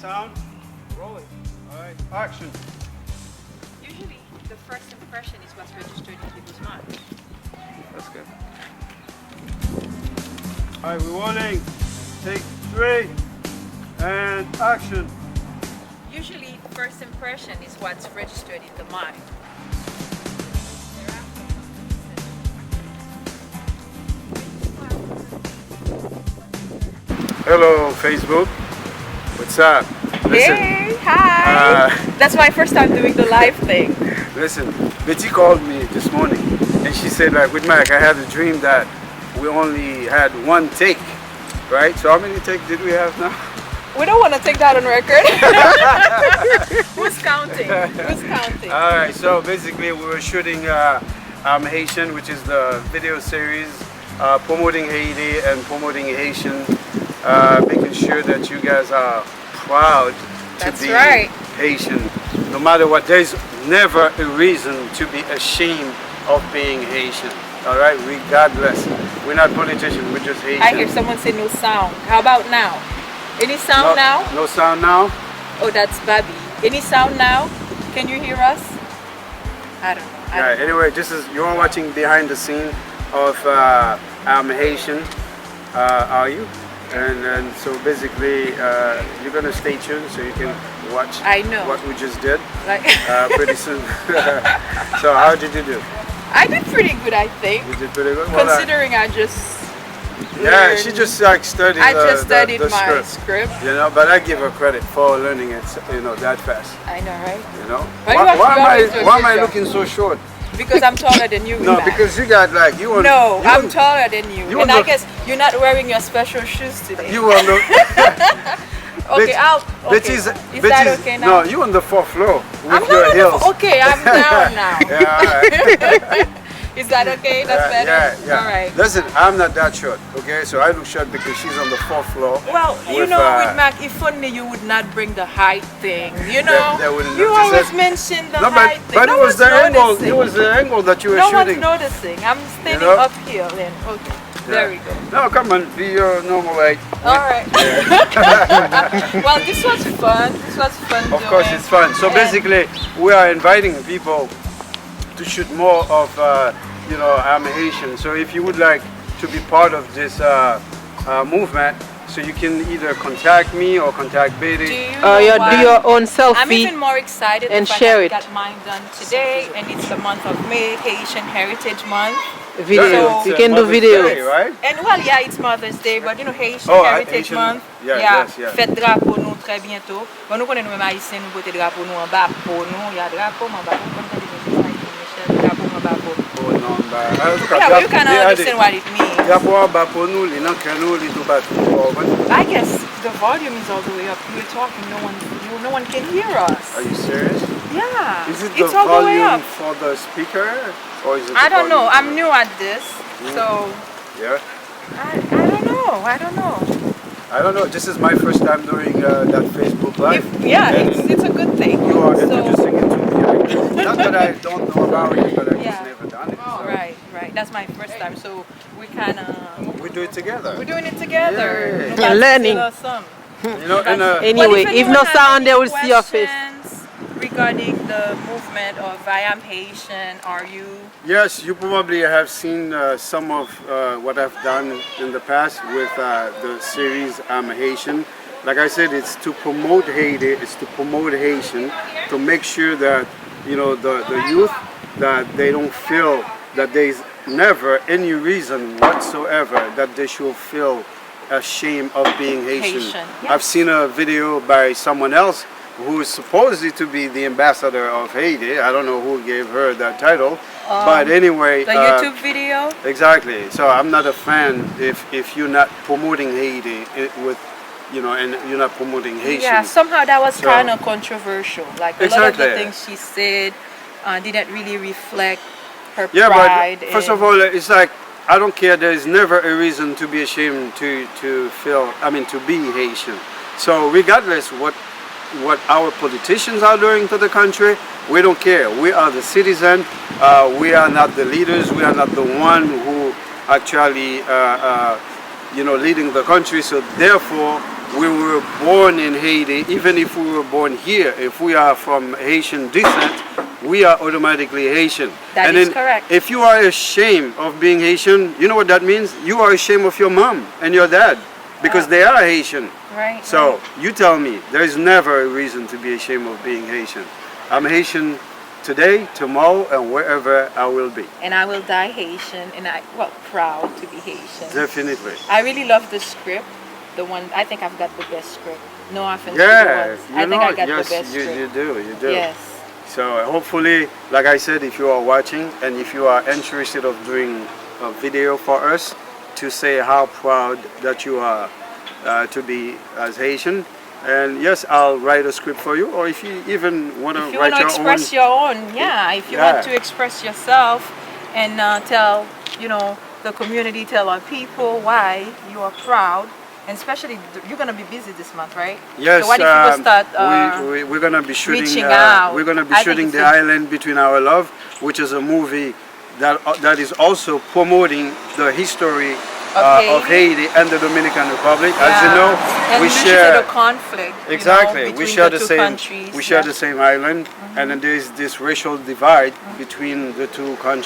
sound. Roll it. All right. Action. Usually, the first impression is what's registered in people's minds. That's good. All right, we're rolling. Take 3 and action. Usually, first impression is what's registered in the mind. Hello, Facebook. What's up? Listen, Hey, hi! That's my first time doing the live thing. listen, Betty called me this morning and she said, like, with Mike, I had a dream that we only had 1 take, right? So how many takes did we have now? We don't want to take that on record. Who's counting? Who's counting? All right, so basically we were shooting I'm Haitian, which is the video series promoting Haiti and promoting Haitian, making sure that you guys are proud to That's be right. Haitian. No matter what, there's never a reason to be ashamed of being Haitian. All right, God bless. We're not politicians, we're just Haitian. I hear someone say no sound. How about now? Any sound now? No sound now? Oh, that's Babi. Any sound now? Can you hear us? I don't know. I Alright, don't know. anyway, you're watching behind the scene of I'm Haitian, are you? And so basically, you're gonna stay tuned so you can watch I know. what we just did Like pretty soon. So how did you do? I did pretty good, I think. You did pretty good. Well, Considering I just yeah, learned- she just like studied. I just studied the my script. script. You know, but I give her credit for learning it, that fast. I know, right? You know. But you actually always do a Why good am I job. looking so short? Because I'm taller than you. No, Iman. because you got like you. No, you I'm taller than you. you And on I the- guess you're not wearing your special shoes today. You on the. Okay, okay. Is that okay now? No, you on the 4th floor with I'm your not on heels. okay, I'm down now. Yeah, all right. Is that okay? That's better? Yeah. All right. Listen, I'm not that short, okay? So I look short because she's on the 4th floor. Well, you with, know, with Mac, if only you would not bring the height thing, you know? they wouldn't You notice always it. mention the No, height thing. but No it was one's the angle. noticing. It was the angle that you were No shooting. one's noticing. I'm standing know? uphill and okay. There we go. No, come on, be your normal height. All right. Well, this was fun. This was fun. Of course, it's fun. So And- basically, we are inviting people to shoot more of, I'm Haitian. So if you would like to be part of this movement, so you can either contact me or contact Do Betty. you know You why? do your own I'm selfie. even more excited and the fact share that it. I got mine done today, and it's the month of May, Haitian Heritage Month. Video. So- You can do Mother's videos. Day, right? And well, yeah, it's Mother's Day, but you know, Haitian Oh, Heritage Haitian- Month. yeah, yeah, yes, yeah. fête drapeau nous très bientôt. Bon, nous connaissons même haïtien, nous porter drapeau nous en bas pour nous. Il y a drapeau en bas pour nous. Drapeau en bas pour nous. Oh, non, bah, en tout cas, Yeah, but you can regardez, understand what it means. drapeau en bas pour nous, les noms que nous, les tout bas, tout bas, ouais. I guess the volume is all the way up. We're talking, no one can hear us. Are you serious? Yeah, Is it the it's all the way volume up. for the speaker? Or is it I the don't know. volume I'm new at this, so Yeah. I don't know. I don't know. I don't know. This is my first time doing that Facebook Live. Yeah, And it's a good thing. you are So- introducing it to me. Not that I don't know about it, but I Yeah. just never done it. So Right. That's my first time, so we kind of we do it together. we're doing it together. Yeah. No bad Learning. skill or some. You know, and Anyway, But if anyone no has sound, any they will see your face. questions regarding the movement of I am Haitian, are you? yes, you probably have seen some of what I've done in the past with the series I'm Haitian. Like I said, it's to promote Haiti, it's to promote Haitian, to make sure that the youth, that they don't feel that there's never any reason whatsoever that they should feel ashamed of being Haitian. Haitian, I've seen a video by someone else who is supposedly to be the ambassador of Haiti. I don't know who gave her that title, but anyway. The YouTube video? Exactly. So I'm not a fan if you're not promoting Haiti and you're not promoting Haitian. Yeah, somehow that was So- kind of controversial. Like a lot of the Exactly. things she said didn't really reflect her Yeah, pride. but first of all, it's like I don't care. There is never a reason to be ashamed to be Haitian. So regardless what our politicians are doing to the country, we don't care. We are the citizen. We are not the leaders. We are not the one who actually leading the country. So therefore, we were born in Haiti, even if we were born here, if we are from Haitian descent, we are automatically Haitian. That and is then correct. if you are ashamed of being Haitian, you know what that means? You are ashamed of your mom and your dad because they are Haitian. Right. So you tell me, there is never a reason to be ashamed of being Haitian. I'm Haitian today, tomorrow, and wherever I will be. And I will die Haitian, and proud to be Haitian. Definitely. I really love the script. The one, I think I've got the best script. No offense to Yeah, the ones. I think I got yes, the best script. you do. Yes. So hopefully, like I said, if you are watching and if you are interested of doing a video for us to say how proud that you are to be as Haitian, and yes, I'll write a script for you, or if you even want to If you write want to express your own, if you want to express yourself and tell, the community, tell our people why you are proud. And especially, you're gonna be busy this month, right? Yes. So what if you start we're gonna be shooting. reaching out? We're gonna be I shooting think The Island Between Our Love, which is a movie that is also promoting the history of Haiti and the Dominican Republic. As you know, and we usually share the conflict. exactly. Between We share the the two same. countries. We share the same island, and then there is this racial divide between the two countries.